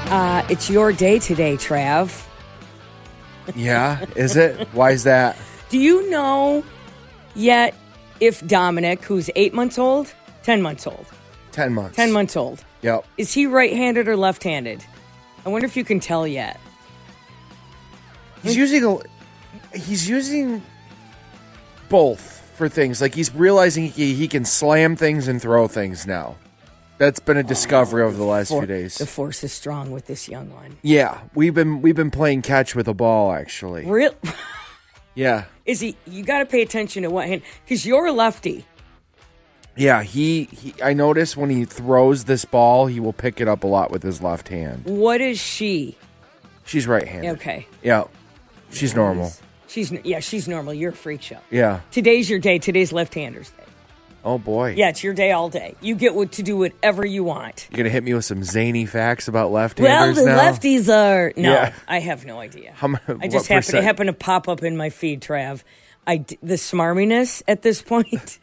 It's your day today, Trav. Yeah, is it? Why is that? Do you know yet if Dominic, who's 8 months old, 10 months old? 10 months. 10 months old. Yep. Is he right-handed or left-handed? I wonder if you can tell yet. He's using both for things. Like he's realizing he can slam things and throw things now. That's been a discovery over the last few days. The force is strong with this young one. Yeah, we've been playing catch with a ball actually. Real? Yeah. Is he? You got to pay attention to what hand, because you're a lefty. Yeah, I notice when he throws this ball, he will pick it up a lot with his left hand. What is she? She's right-handed. Okay. Yeah. She's normal. She's normal. You're a freak show. Yeah. Today's your day. Today's left-handers day. Oh, boy. Yeah, it's your day all day. You get to do whatever you want. You're going to hit me with some zany facts about left-handers now? Well, the lefties are... No, Yeah. I have no idea. I just happened to pop up in my feed, Trav. The smarminess at this point.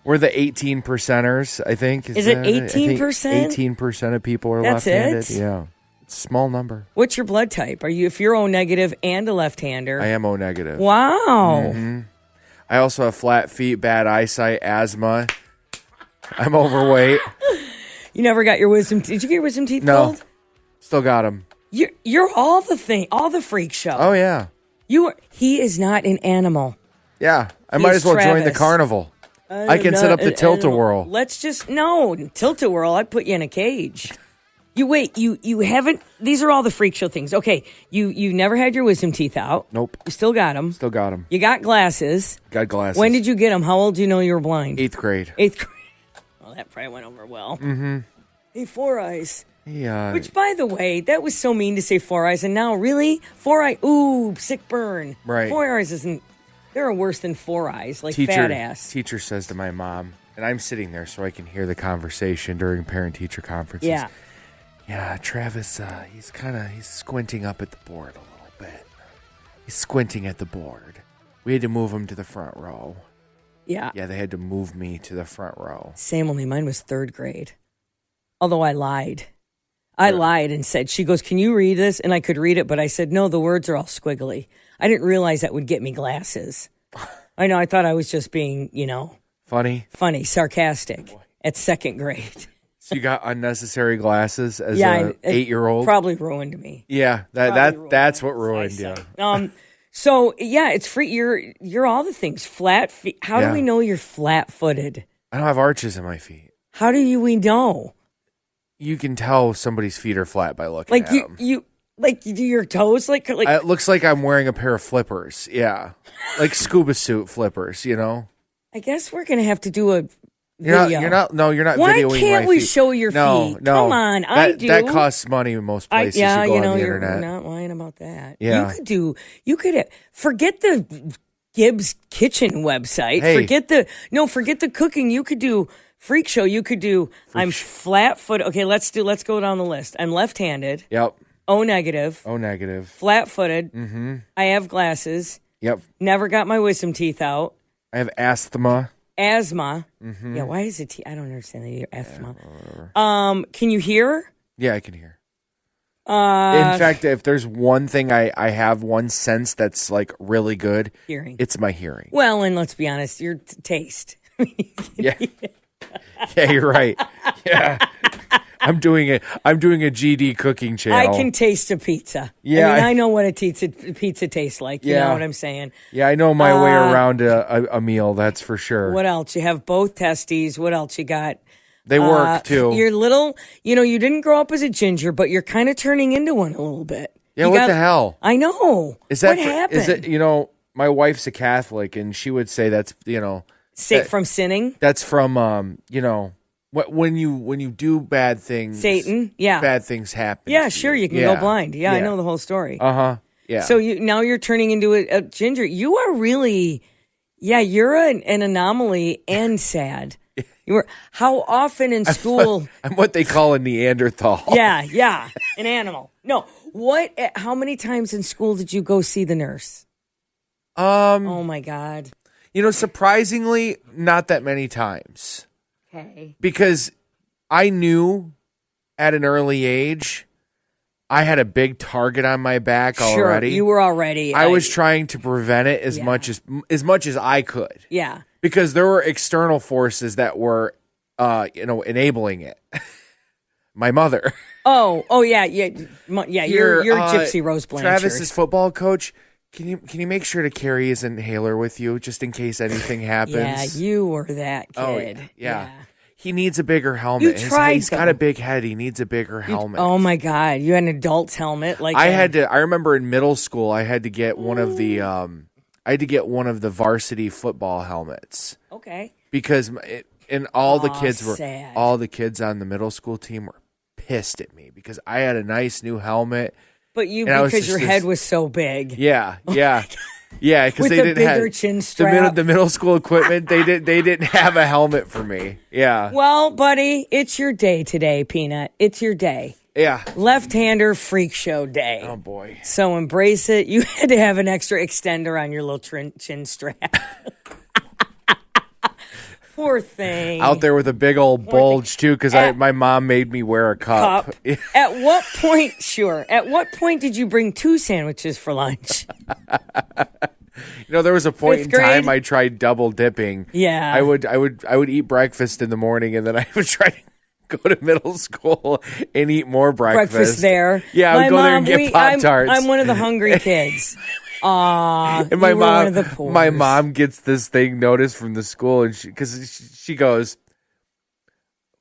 We're the 18 percenters, I think. Is it 18%? 18% of people are That's left-handed. it? Yeah. It's a small number. What's your blood type? If you're O negative and a left-hander? I am O negative. Wow. Mm-hmm. I also have flat feet, bad eyesight, asthma. I'm overweight. You never got your wisdom teeth? Did you get your wisdom teeth No. pulled? Still got them. You're all the freak show. Oh, yeah. He is not an animal. Yeah. I might as well join the Travis. carnival. I can set up the tilt-a-whirl. Tilt-a-whirl. I'd put you in a cage. You haven't, these are all the freak show things. Okay, you never had your wisdom teeth out. Nope. You still got them. Still got them. You got glasses. Got glasses. When did you get them? How old do you know you were blind? 8th grade. 8th grade. Well, that probably went over well. Mm-hmm. Hey, Four Eyes. Yeah. Which, by the way, that was so mean to say Four Eyes, and now, really? Four Eyes, ooh, sick burn. Right. Four Eyes isn't, they're worse than Four Eyes, like fat ass. Teacher says to my mom, and I'm sitting there so I can hear the conversation during parent-teacher conferences. Yeah. Yeah, Travis, he's squinting up at the board a little bit. He's squinting at the board. We had to move him to the front row. Yeah. Yeah, they had to move me to the front row. Same, only mine was 3rd grade. Although I lied. I lied and said, she goes, can you read this? And I could read it, but I said, no, the words are all squiggly. I didn't realize that would get me glasses. I know, I thought I was just being, Funny, sarcastic at 2nd grade. So you got unnecessary glasses as an 8-year-old? Probably ruined me. Yeah, that's what ruined you. So yeah, it's free. You're all the things. Flat feet. How do we know you're flat-footed? I don't have arches in my feet. How do we know? You can tell somebody's feet are flat by looking at them. You do your toes like it looks like I'm wearing a pair of flippers. Yeah, like scuba suit flippers. I guess we're gonna have to do a You're video. not videoing my feet. Why can't we show your feet? No. Come on, I do. That costs money in most places. You go on the internet. You're not lying about that. Yeah. You could forget the Gibbs Kitchen website. Hey. Forget the cooking. You could do freak show. You could do I'm flat-footed. Okay, let's go down the list. I'm left-handed. Yep. O negative. Flat-footed. Mm-hmm. I have glasses. Yep. Never got my wisdom teeth out. I have asthma. Mm-hmm. Yeah, why is it I don't understand the asthma. Can you hear? Yeah, I can hear. In fact, if there's one thing I have one sense that's like really good, hearing. It's my hearing. Well, and let's be honest, your taste. Yeah. Yeah, you're right. Yeah. I'm doing a GD cooking channel. I can taste a pizza. Yeah. I know what a pizza tastes like. You know what I'm saying? Yeah, I know my way around a meal, that's for sure. What else? You have both testes. What else you got? They work, too. You're little, you didn't grow up as a ginger, but you're kind of turning into one a little bit. Yeah, what the hell? I know. What happened? Is it, my wife's a Catholic, and she would say that's, from sinning? That's from, when you do bad things, Satan, yeah, bad things happen. Yeah, sure, you can go blind. Yeah, I know the whole story. Yeah. So now you're turning into a ginger. You are really, you're an anomaly and sad. How often in school? I'm what they call a Neanderthal. Yeah, an animal. No, how many times in school did you go see the nurse? Oh my God. Surprisingly, not that many times. Okay. Because I knew at an early age I had a big target on my back already. Sure, you were already. I was trying to prevent it as much as I could. Yeah. Because there were external forces that were, enabling it. My mother. Oh, yeah. You're Gypsy Rose Blanchard. Travis's football coach. Can you make sure to carry his inhaler with you just in case anything happens? Yeah, you were that kid. Oh, yeah. He needs a bigger helmet. He's got a big head. He needs a bigger helmet. Oh my God! You had an adult's helmet, like I remember in middle school, I had to get one of the. I had to get one of the varsity football helmets. Okay. Because all the kids on the middle school team were pissed at me because I had a nice new helmet. But because your head was so big. Yeah. Yeah, because they didn't have chin strap. The middle school equipment. They didn't have a helmet for me. Yeah. Well, buddy, it's your day today, Peanut. It's your day. Yeah. Left-hander freak show day. Oh boy. So embrace it. You had to have an extra extender on your little chin strap. Poor thing. Out there with a big old bulge too, because my mom made me wear a cup. At what point did you bring 2 sandwiches for lunch? There was a point in time I tried double dipping. Yeah. I would eat breakfast in the morning, and then I would try to go to middle school and eat more breakfast. Breakfast there. Yeah, I would go there and get Pop-Tarts. I'm one of the hungry kids. And my mom gets this thing noticed from the school, and she goes,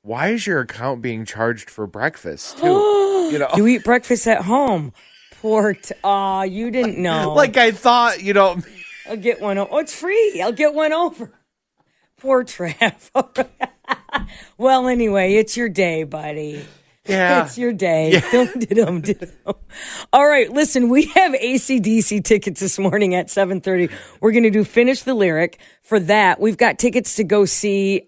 "Why is your account being charged for breakfast too?" You eat breakfast at home. You didn't know. Like I thought, I'll get one. Oh, it's free. I'll get one over. Poor Trav. Well, anyway, it's your day, buddy. Yeah. It's your day. Yeah. All right, listen, we have AC/DC tickets this morning at 7:30. We're going to do Finish the Lyric. For that, we've got tickets to go see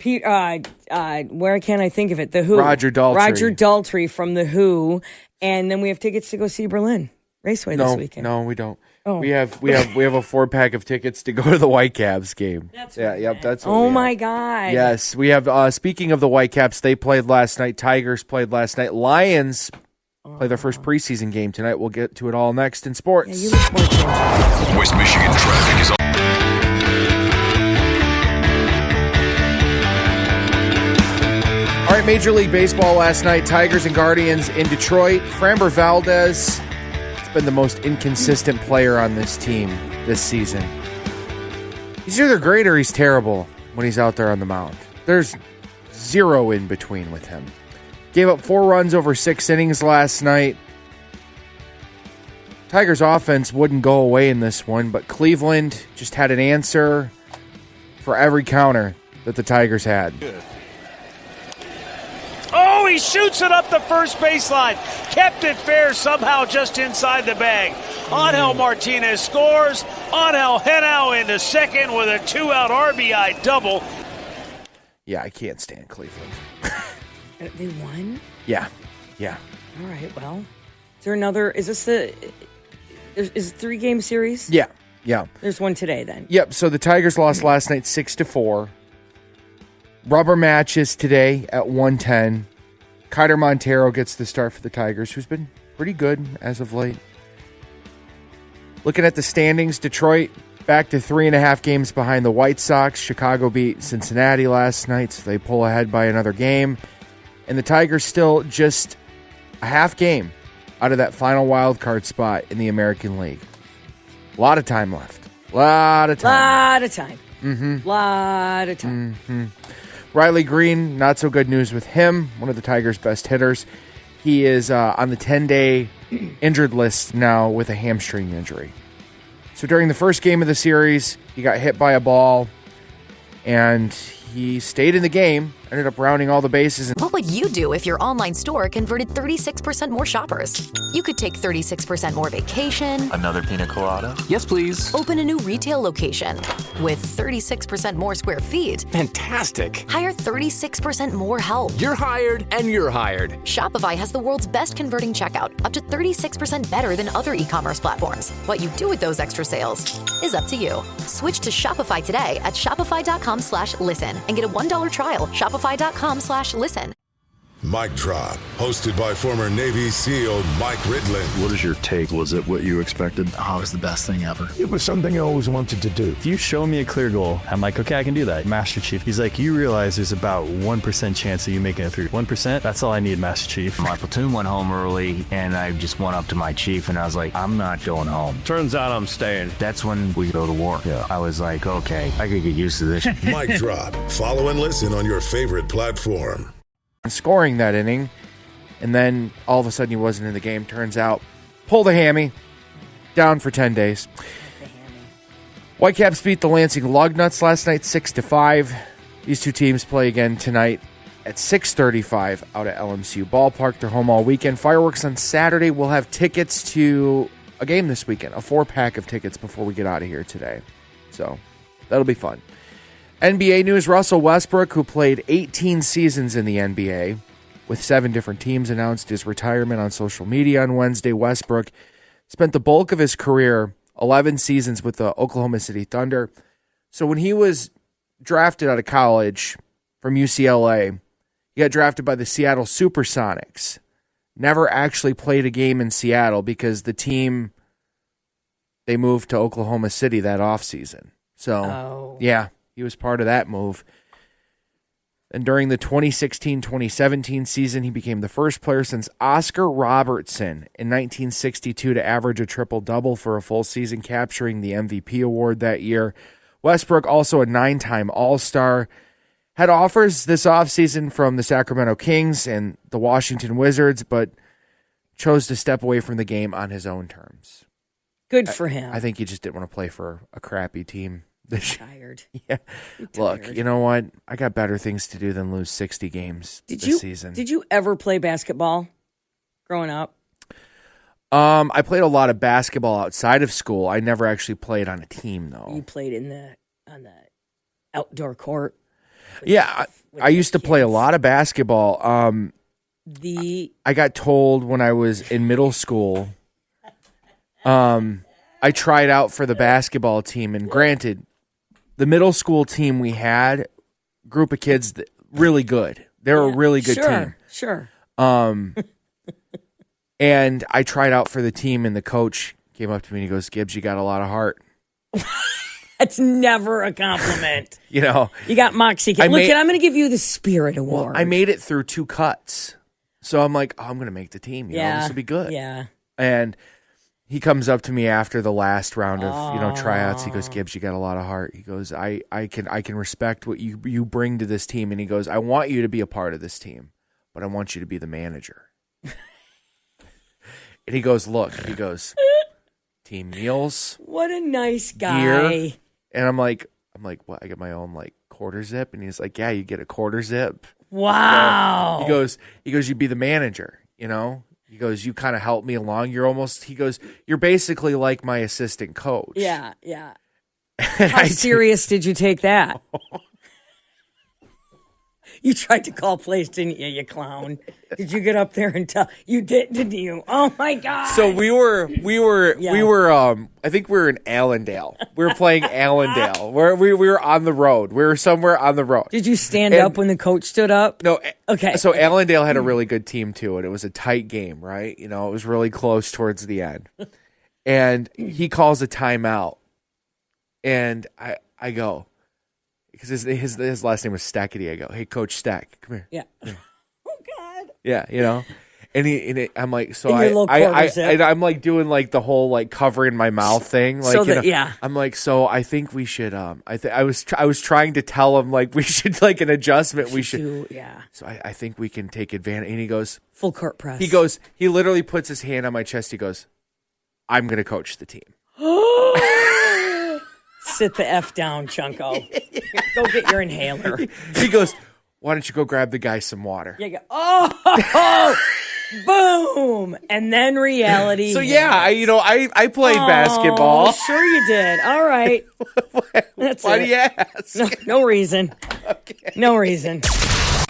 Pete, where can I think of it? The Who. Roger Daltrey from The Who. And then we have tickets to go see Berlin Raceway this weekend. No, we don't. Oh. We have a 4-pack of tickets to go to the Whitecaps game. That's right. Yep, that's what Oh my God. Yes, we have speaking of the Whitecaps, they played last night. Tigers played last night. Lions play their first preseason game tonight. We'll get to it all next in sports. Yeah, you look more dangerous. West Michigan traffic is on. All right, Major League Baseball last night. Tigers and Guardians in Detroit. Framber Valdez has been the most inconsistent player on this team this season. He's either great or he's terrible when he's out there on the mound. There's zero in between with him. Gave up 4 runs over 6 innings last night. Tigers offense wouldn't go away in this one, but Cleveland just had an answer for every counter that the Tigers had. Good. Oh, he shoots it up the first baseline. Kept it fair somehow just inside the bag. Angel Martinez scores. Angel Henao into second with a 2-out RBI double. Yeah, I can't stand Cleveland. They won? Yeah. All right, well. Is there another? Is this is it a 3-game series? Yeah. There's one today then. Yep, so the Tigers lost last night 6-4. Rubber matches today at 1:10. Kiter Montero gets the start for the Tigers, who's been pretty good as of late. Looking at the standings, Detroit back to 3.5 games behind the White Sox. Chicago beat Cincinnati last night, so they pull ahead by another game. And the Tigers still just a half game out of that final wild card spot in the American League. A lot of time left. Lot of time. Mm-hmm. Lot of time. Mm-hmm. Riley Green, not so good news with him, one of the Tigers' best hitters. He is on the 10-day injured list now with a hamstring injury. So during the first game of the series, he got hit by a ball, and he stayed in the game, ended up rounding all the bases. What would you do if your online store converted 36% more shoppers? You could take 36% more vacation. Another pina colada? Yes, please. Open a new retail location with 36% more square feet. Fantastic. Hire 36% more help. You're hired and you're hired. Shopify has the world's best converting checkout, up to 36% better than other e-commerce platforms. What you do with those extra sales is up to you. Switch to Shopify today at shopify.com/listen and get a $1 trial. Shopify.com/listen. Mic Drop, hosted by former Navy SEAL Mike Ridlin. What is your take? Was it what you expected? Oh, it was the best thing ever. It was something I always wanted to do. If you show me a clear goal, I'm like, okay, I can do that. Master Chief, he's like, you realize there's about 1% chance of you making it through. 1%? That's all I need, Master Chief. My platoon went home early, and I just went up to my chief, and I was like, I'm not going home. Turns out I'm staying. That's when we go to war. Yeah. I was like, okay, I could get used to this. Mic Drop. Follow and listen on your favorite platform. Scoring that inning, and then all of a sudden he wasn't in the game. Turns out, pulled a hammy, down for 10 days. Whitecaps beat the Lansing Lugnuts last night 6-5. These two teams play again tonight at 6:35 out at LMCU Ballpark. They're home all weekend. Fireworks on Saturday. We'll have tickets to a game this weekend, a 4-pack of tickets before we get out of here today. So that'll be fun. NBA news, Russell Westbrook, who played 18 seasons in the NBA with 7 different teams, announced his retirement on social media on Wednesday. Westbrook spent the bulk of his career, 11 seasons, with the Oklahoma City Thunder. So when he was drafted out of college from UCLA, he got drafted by the Seattle Supersonics. Never actually played a game in Seattle because the team, they moved to Oklahoma City that offseason. So, yeah, he was part of that move. And during the 2016-2017 season, he became the first player since Oscar Robertson in 1962 to average a triple-double for a full season, capturing the MVP award that year. Westbrook, also a 9-time All-Star, had offers this offseason from the Sacramento Kings and the Washington Wizards, but chose to step away from the game on his own terms. Good for him. I think he just didn't want to play for a crappy team. Tired. Yeah. Look, you know what? I got better things to do than lose 60 games this season. Did you ever play basketball growing up? I played a lot of basketball outside of school. I never actually played on a team, though. You played on the outdoor court? Yeah, I used to play a lot of basketball. I got told when I was in middle school, I tried out for the basketball team, and granted, the middle school team we had, group of kids, really good. They were a really good team. Sure. And I tried out for the team, and the coach came up to me and he goes, "Gibbs, you got a lot of heart." That's never a compliment. You know, you got moxie. I'm going to give you the Spirit Award. Well, I made it through 2 cuts, so I'm like, I'm going to make the team. You know, this will be good. Yeah. And he comes up to me after the last round of tryouts. He goes, "Gibbs, you got a lot of heart." He goes, I can respect what you bring to this team." And he goes, "I want you to be a part of this team, but I want you to be the manager." And he goes, "Look," he goes, "team meals." What a nice guy. Gear. And I'm like, what? I get my own quarter zip. And he's like, "Yeah, you get a quarter zip." Wow. He goes, "You'd be the manager, you know?" He goes, "You kind of help me along. He goes, you're basically like my assistant coach." Yeah. How serious did you take that? You tried to call plays, didn't you, you clown? Did you get up there and tell? You did, didn't you? Oh my God. So we were I think we were in Allendale. We were playing Allendale. We were on the road. We were somewhere on the road. Did you stand up when the coach stood up? No. Okay. So Allendale had a really good team too, and it was a tight game, right? You know, it was really close towards the end. And he calls a timeout. And I go, because his last name was Stackety. I go, "Hey, Coach Stack, come here." Yeah. Oh God. Yeah, you know, and I'm like, so I'm like doing the whole covering my mouth thing, I'm like, so I think we should I was trying to tell him we should an adjustment we should yeah. So I think we can take advantage. And he goes, full court press. He literally puts his hand on my chest. He goes, "I'm gonna coach the team." Sit the F down, Chunko. Go get your inhaler. He goes, "Why don't you go grab the guy some water?" You go, oh, boom. And then reality. So yeah, I played basketball. Sure you did. All right. Why do you ask? No reason. Okay. No reason.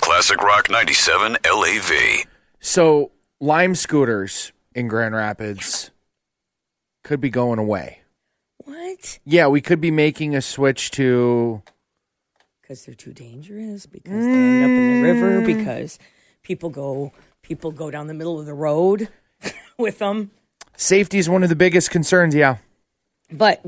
Classic Rock 97 LAV. So Lime scooters in Grand Rapids could be going away. What? Yeah, we could be making a switch to... Because they're too dangerous, because they end up in the river, because People go down the middle of the road with them. Safety is one of the biggest concerns, yeah. But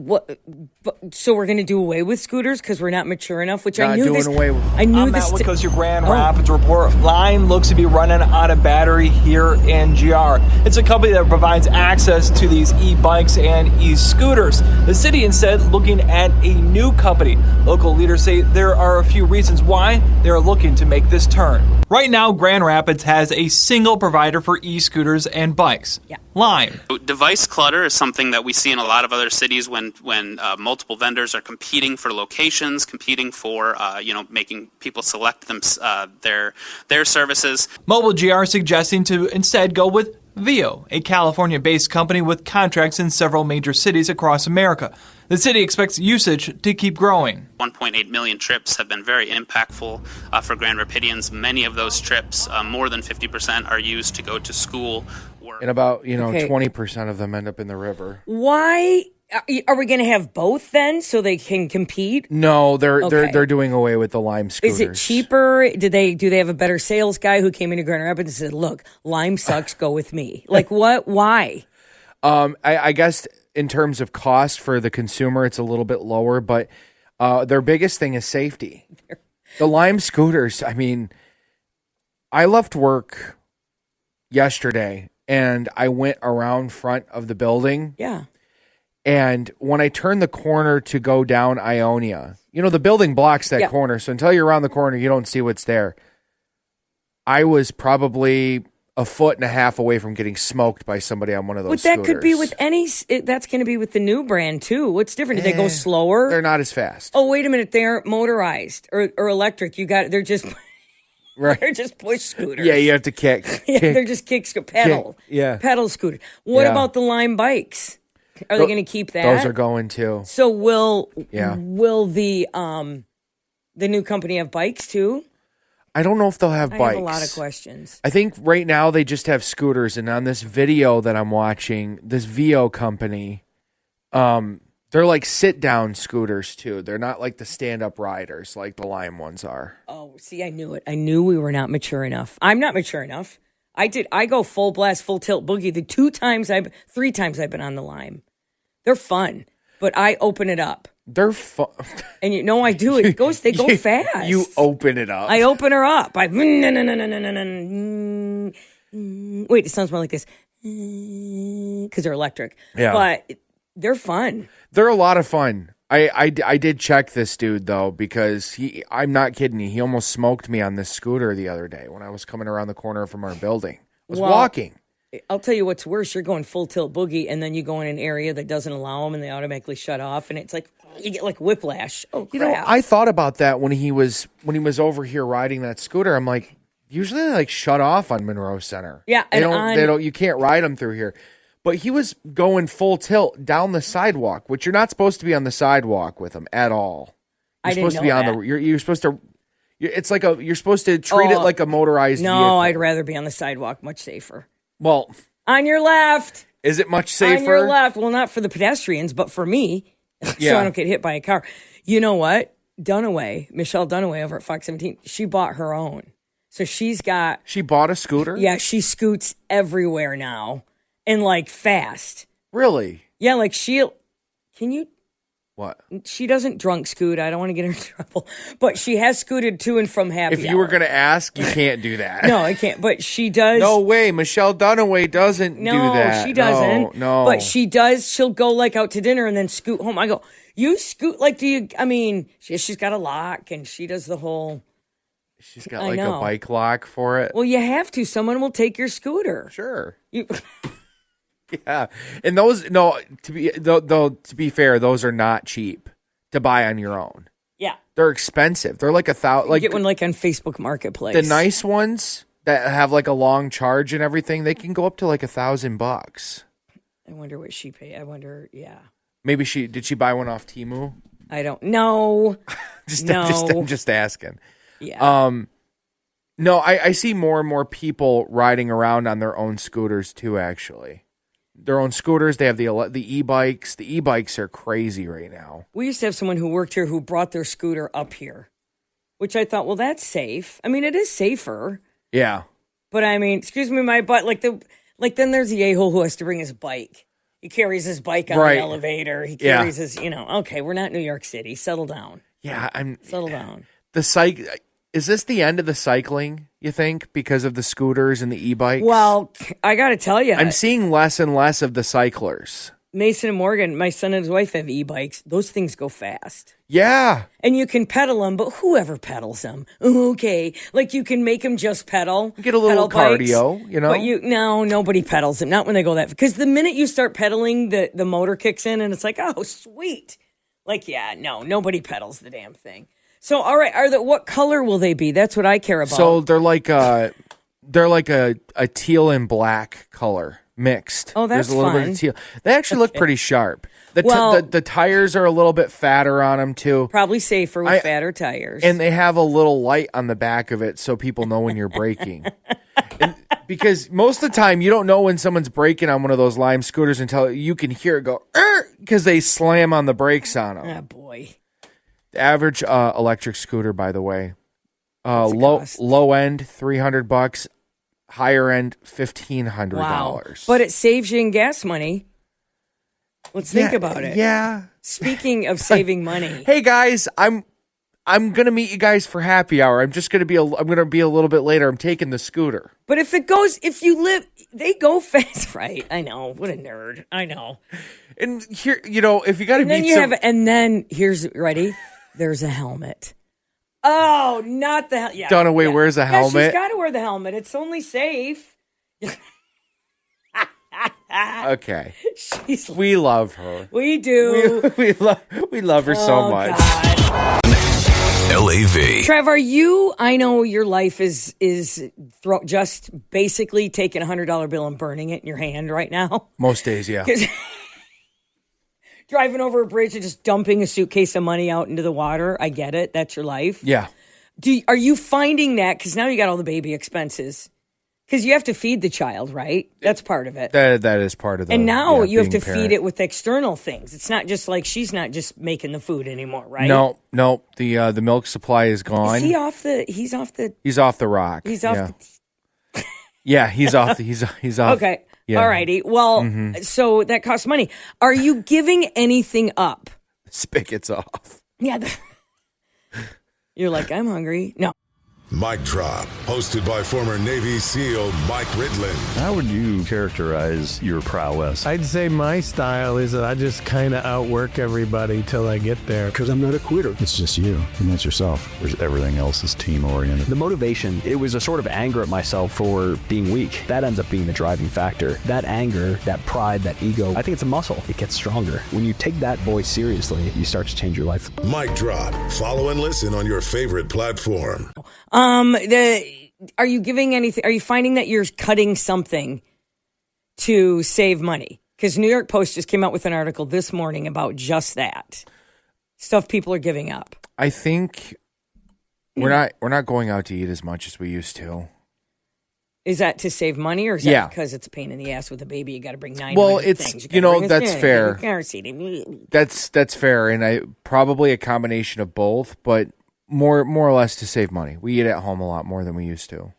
so we're going to do away with scooters because we're not mature enough, which I knew doing this. away with. I knew I'm this. Matt with Coast your Grand Rapids report. Lime looks to be running out of battery here in GR. It's a company that provides access to these e-bikes and e-scooters. The city instead looking at a new company. Local leaders say there are a few reasons why they're looking to make this turn. Right now, Grand Rapids has a single provider for e-scooters and bikes. Yeah. Lime. Device clutter is something that we see in a lot of other cities when multiple vendors are competing for locations, competing for making people select them their services. Mobile GR suggesting to instead go with Vio, a California-based company with contracts in several major cities across America. The city expects usage to keep growing. 1.8 million trips have been very impactful for Grand Rapidians. Many of those trips, more than 50%, are used to go to school. And about 20% of them end up in the river. Why are we going to have both then, so they can compete? No, they're doing away with the Lime scooters. Is it cheaper? Do they have a better sales guy who came into Grand Rapids and said, "Look, Lime sucks. Go with me." Like what? Why? I guess in terms of cost for the consumer, it's a little bit lower, but their biggest thing is safety. The Lime scooters. I mean, I left work yesterday. And I went around front of the building. Yeah. And when I turned the corner to go down Ionia, the building blocks that corner. So until you're around the corner, you don't see what's there. I was probably a foot and a half away from getting smoked by somebody on one of those scooters. But that could be with that's going to be with the new brand too. What's different? Do they go slower? They're not as fast. Oh, wait a minute. They aren't motorized or electric. They're just... Right. They're just push scooters. Yeah, you have to kick. They're just pedal. Pedal scooter. What about the Lime bikes? Are they going to keep that? Those are going too. So will the new company have bikes too? I don't know if they'll have bikes. I have a lot of questions. I think right now they just have scooters, and on this video that I'm watching, this Vio company, they're like sit-down scooters, too. They're not like the stand-up riders like the Lime ones are. Oh, see, I knew it. I knew we were not mature enough. I'm not mature enough. I go full blast, full tilt boogie the 3 times I've been on the Lime. They're fun, but I open it up. They're fun. And I do. They go fast. You open it up. I open her up. Wait, it sounds more like this. Because they're electric. Yeah. But they're fun. They're a lot of fun. I did check this dude, though, because I'm not kidding you. He almost smoked me on this scooter the other day when I was coming around the corner from our building. I was walking. I'll tell you what's worse. You're going full tilt boogie, and then you go in an area that doesn't allow them, and they automatically shut off, and it's like you get like whiplash. Oh, crap. I thought about that when he was over here riding that scooter. I'm like, usually they like shut off on Monroe Center. Yeah, they don't. You can't ride them through here. But he was going full tilt down the sidewalk, which you're not supposed to be on the sidewalk with him at all. You're supposed to be on the. You're supposed to. It's like you're supposed to treat it like a motorized vehicle. No, I'd rather be on the sidewalk. Much safer. Well, on your left. Is it much safer? On your left. Well, not for the pedestrians, but for me, so I don't get hit by a car. You know what? Michelle Dunaway over at Fox 17, she bought her own. So she bought a scooter? Yeah, she scoots everywhere now. And like fast. Really? Yeah, like can you? What? She doesn't drunk scoot. I don't want to get her in trouble. But she has scooted to and from happy hour. If you were going to ask, you can't do that. No, I can't. But she does. No way. Michelle Dunaway doesn't do that. No, she doesn't. No. But she does. She'll go like out to dinner and then scoot home. I go, you scoot like, she's got a lock and she does the whole. She's got like a bike lock for it. Well, you have to. Someone will take your scooter. Sure. Yeah, and to be fair, those are not cheap to buy on your own. Yeah, they're expensive. They're like $1,000. Like get one like on Facebook Marketplace. The nice ones that have like a long charge and everything, they can go up to like $1,000. I wonder what she paid. I wonder. Yeah, maybe did she buy one off Temu? I don't know. I'm just asking. Yeah. No, I see more and more people riding around on their own scooters too. Actually. Their own scooters. They have the e-bikes. The e-bikes are crazy right now. We used to have someone who worked here who brought their scooter up here, which I thought, well, that's safe. I mean, it is safer. Yeah. But I mean, excuse me, my butt. Then there's the a-hole who has to bring his bike. He carries his bike on the elevator. He carries his, okay, we're not New York City. Settle down. Yeah, Settle down. Is this the end of the cycling, you think, because of the scooters and the e-bikes? Well, I got to tell you. I'm seeing less and less of the cyclers. Mason and Morgan, my son and his wife have e-bikes. Those things go fast. Yeah. And you can pedal them, but whoever pedals them? Okay. Like you can make them just pedal. Get a little cardio, But nobody pedals them. Not when they go that. Because the minute you start pedaling, the motor kicks in and it's like, oh, sweet. Like, nobody pedals the damn thing. So, all right, what color will they be? That's what I care about. So they're like a teal and black color mixed. Oh, that's There's a little fun. bit of teal. They actually look pretty sharp. The tires are a little bit fatter on them too. Probably safer with fatter tires. And they have a little light on the back of it so people know when you're braking. Because most of the time you don't know when someone's braking on one of those Lime scooters until you can hear it go, because they slam on the brakes on them. Oh, boy. The average electric scooter, by the way, low end $300, higher end $1,500. Wow. But it saves you in gas money. Let's think about it. Yeah. Speaking of saving money. Hey guys, I'm gonna meet you guys for happy hour. I'm gonna be a little bit later. I'm taking the scooter. But they go fast, right? I know. What a nerd. I know. And here, if you got to meet and then here's ready. There's a helmet. Oh, not the helmet. Yeah, Dunaway wears a helmet. Yeah, she's got to wear the helmet. It's only safe. Okay. We love her. We do. We love her so much. God. LAV. Trev, I know your life is just basically taking a $100 bill and burning it in your hand right now. Most days, yeah. Driving over a bridge and just dumping a suitcase of money out into the water. I get it. That's your life. Yeah. Are you finding that? Because now you got all the baby expenses. Because you have to feed the child, right? That's part of it. That is part of it. And now you have to feed it with external things. It's not just like she's not just making the food anymore, right? No. The milk supply is gone. Is he off the? He's off the. He's off the rock. He's off. Yeah, he's off. He's off. Okay. Yeah. All righty. Well, so that costs money. Are you giving anything up? Spigot's off. Yeah. You're like, I'm hungry. No. Mic Drop, hosted by former Navy SEAL Mike Ridlin. How would you characterize your prowess? I'd say my style is that I just kind of outwork everybody till I get there. Because I'm not a quitter. It's just you, and that's yourself. Whereas everything else is team-oriented. The motivation, it was a sort of anger at myself for being weak. That ends up being the driving factor. That anger, that pride, that ego, I think it's a muscle. It gets stronger. When you take that voice seriously, you start to change your life. Mic Drop. Follow and listen on your favorite platform. Are you giving anything? Are you finding that you're cutting something to save money? Because New York Post just came out with an article this morning about just that stuff people are giving up. I think we're not going out to eat as much as we used to. Is that to save money, or is that because it's a pain in the ass with a baby? You got to bring 900 things. That's fair. That's fair, and probably a combination of both, but. More or less to save money. We eat at home a lot more than we used to.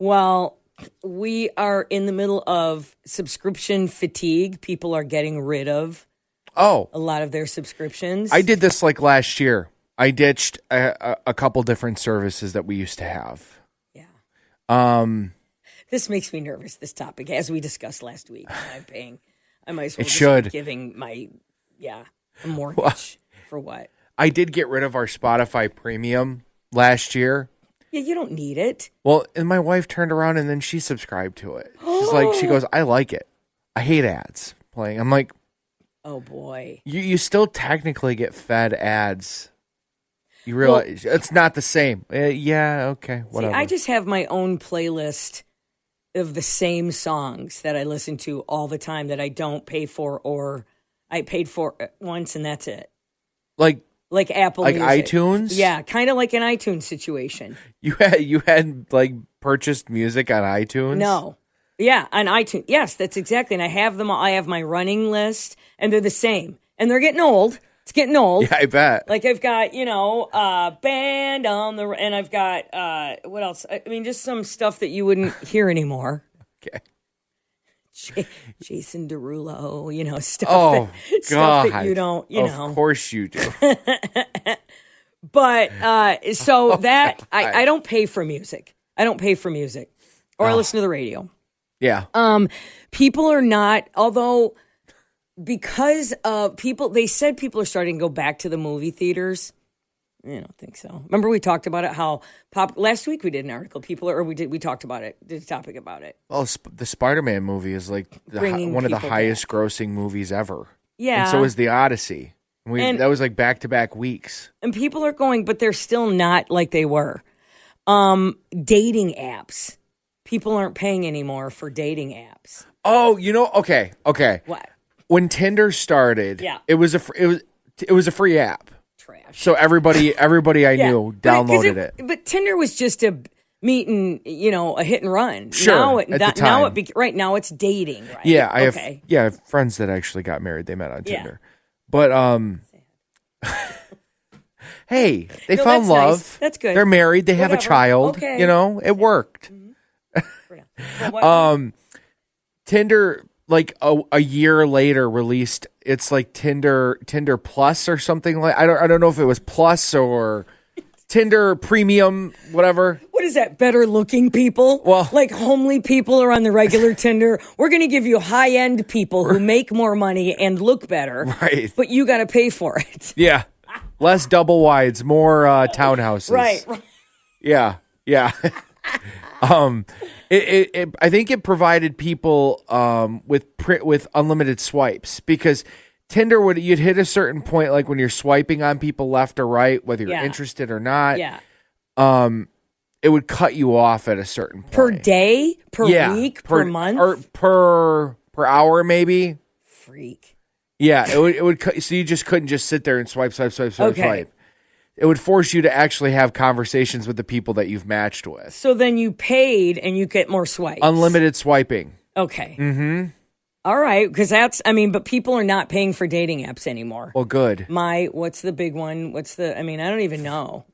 Well, we are in the middle of subscription fatigue. People are getting rid of a lot of their subscriptions. I did this like last year. I ditched a couple different services that we used to have. Yeah. This makes me nervous, this topic, as we discussed last week. I might as well be giving my a mortgage for what? I did get rid of our Spotify Premium last year. Yeah, you don't need it. Well, and my wife turned around and then she subscribed to it. She goes, I like it. I hate ads playing. I'm like, oh boy. You still technically get fed ads. You realize it's not the same. Yeah, okay, whatever. See, I just have my own playlist of the same songs that I listen to all the time that I don't pay for, or I paid for once and that's it. Like Apple like Music. iTunes? Yeah, kind of like an iTunes situation. You had purchased music on iTunes? No. Yeah, on iTunes. Yes, that's exactly. And I have them all. I have my running list, and they're the same. And they're getting old. It's getting old. Yeah, I bet. Like I've got, band on the, and I've got, what else? I mean, just some stuff that you wouldn't hear anymore. Okay. Jason Derulo, stuff. Oh, stuff that you don't, Of course you do. But so that I don't pay for music. I don't pay for music, or I listen to the radio. Yeah. People are not, although because they said people are starting to go back to the movie theaters. I don't think so. Remember we talked about it, how last week we did an article. We talked about it, did a topic about it. Well, the Spider-Man movie is like one of the highest grossing movies ever. Yeah. And so is the Odyssey. That was like back-to-back weeks. And people are going, but they're still not like they were. Dating apps. People aren't paying anymore for dating apps. Oh, okay. What? When Tinder started, yeah. it was a free app. Trash. So everybody I knew downloaded it. But Tinder was just a meet and a hit and run. Sure. Now it's dating. Right? Yeah, I have friends that actually got married. They met on Tinder. But hey, they found love. Nice. That's good. They're married. They have a child. Okay. It worked. Tinder, like a year later, released. It's like Tinder Plus or something like. I don't know if it was Plus or Tinder Premium, whatever. What is that? Better looking people? Well, like homely people are on the regular Tinder. We're going to give you high end people who make more money and look better. Right. But you got to pay for it. Yeah. Less double wides, more townhouses. Right. Yeah. I think it provided people with unlimited swipes, because Tinder you'd hit a certain point, like when you're swiping on people left or right, whether you're interested or not. Yeah. It would cut you off at a certain point. Per day, per week, per month, or per hour, maybe. Freak. Yeah, it would cut. So you just couldn't just sit there and swipe. It would force you to actually have conversations with the people that you've matched with. So then you paid and you get more swipes. Unlimited swiping. Okay. Mm-hmm. All right, because but people are not paying for dating apps anymore. Well, good. What's the big one? I don't even know.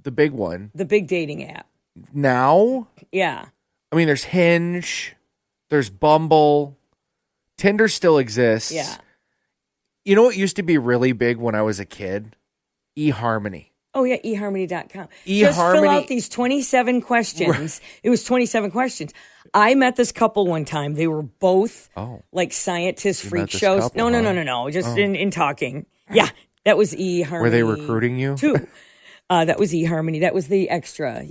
The big one. The big dating app. Now? Yeah. There's Hinge. There's Bumble. Tinder still exists. Yeah. You know what used to be really big when I was a kid? eHarmony. Oh, yeah, eHarmony.com. eHarmony. Just fill out these 27 questions. Right. It was 27 questions. I met this couple one time. They were both like scientist freak shows. Couple, No. Just in talking. Yeah, that was eHarmony. Were they recruiting you? Too. That was eHarmony. That was the extra.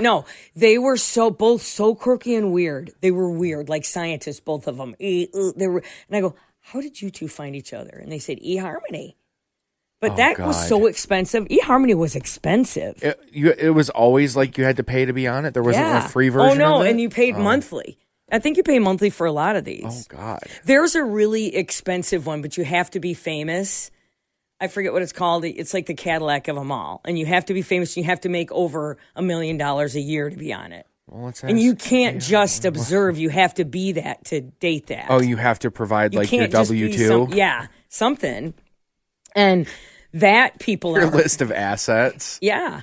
No, they were both so quirky and weird. They were weird, like scientists, both of them. They were, and I go, how did you two find each other? And they said eHarmony. But that was so expensive. eHarmony was expensive. It was always like you had to pay to be on it. There wasn't a free version. Oh no, of it? and you paid monthly. I think you pay monthly for a lot of these. Oh God. There's a really expensive one, but you have to be famous. I forget what it's called. It's like the Cadillac of them all. And you have to be famous. You have to make over $1 million a year to be on it. Well, and you can't just observe. You have to be that to date that. Oh, you have to provide your W-2? Something. And that people your list of assets. Yeah.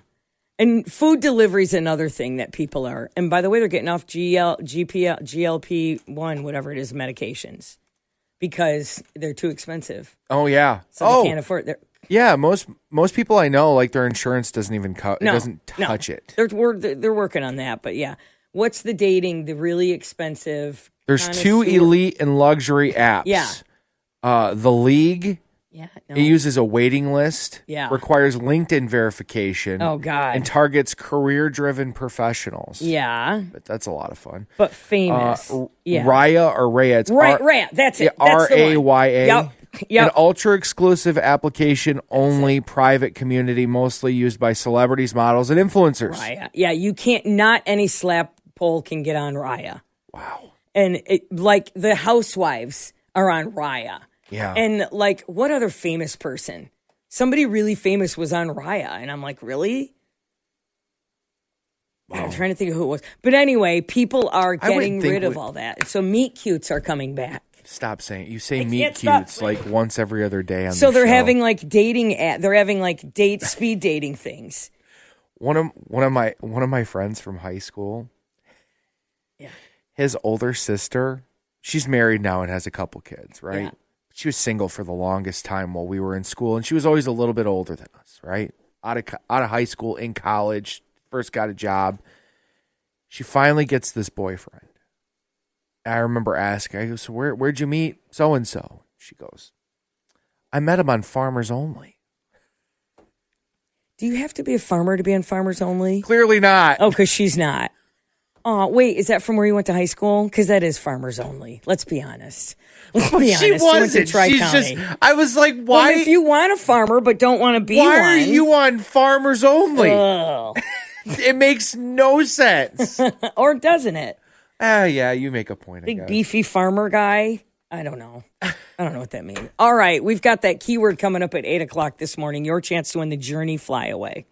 And food delivery is another thing that people are. And by the way, they're getting off GLP-1, whatever it is, medications. Because they're too expensive. Oh yeah, so they can't afford it. Yeah, most people I know, like their insurance doesn't even doesn't touch it. They're working on that, but yeah. What's the dating? The really expensive. There's two elite and luxury apps. Yeah. The League. Yeah. No. It uses a waiting list. Yeah. Requires LinkedIn verification. Oh God. And targets career-driven professionals. Yeah. But that's a lot of fun. But famous. Raya or Raya. It's Raya. That's it. That's RAYA. Yep. An ultra-exclusive application only, private community, mostly used by celebrities, models, and influencers. Raya. Yeah, you can't. Not any slap pole can get on Raya. Wow. And like the housewives are on Raya. Yeah. And like, what other famous person? Somebody really famous was on Raya. And I'm like, really? Wow. I'm trying to think of who it was. But anyway, people are getting rid of all that. So meet cutes are coming back. Stop saying it. You say I meet can't stop cutes like once every other day on So the they're show. having like they're having like speed dating things. One of my friends from high school. Yeah. His older sister, she's married now and has a couple kids, right? Yeah. She was single for the longest time while we were in school, and she was always a little bit older than us, right? Out of high school, in college, first got a job. She finally gets this boyfriend. I remember asking, I go, so where'd you meet so-and-so? She goes, I met him on Farmers Only. Do you have to be a farmer to be on Farmers Only? Clearly not. Oh, because she's not. Oh, wait, is that from where you went to high school? Because that is Farmers Only. Let's be honest. Let's be honest. She You went wasn't. to She's Tri-County. just, I was like, why? Well, if you want a farmer but don't want to be why one. are you on Farmers Only? Ugh. It makes no sense. Or doesn't it? Yeah, you make a point. Big beefy farmer guy. I don't know. I don't know what that means. All right, we've got that keyword coming up at 8 o'clock this morning. Your chance to win the Journey Flyaway.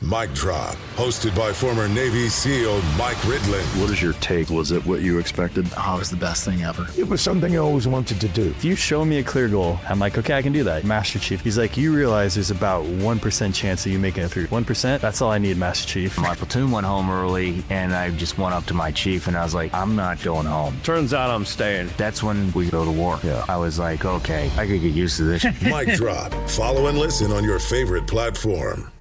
Mic Drop, hosted by former Navy SEAL Mike Ridlin. What is your take? Was it what you expected? Oh, it was the best thing ever. It was something I always wanted to do. If you show me a clear goal, I'm like, okay, I can do that. Master Chief, he's like, you realize there's about 1% chance of you making it through. 1%? That's all I need, Master Chief. My platoon went home early, and I just went up to my chief, and I was like, I'm not going home. Turns out I'm staying. That's when we go to war. Yeah. I was like, okay, I could get used to this. Mic Drop. Follow and listen on your favorite platform.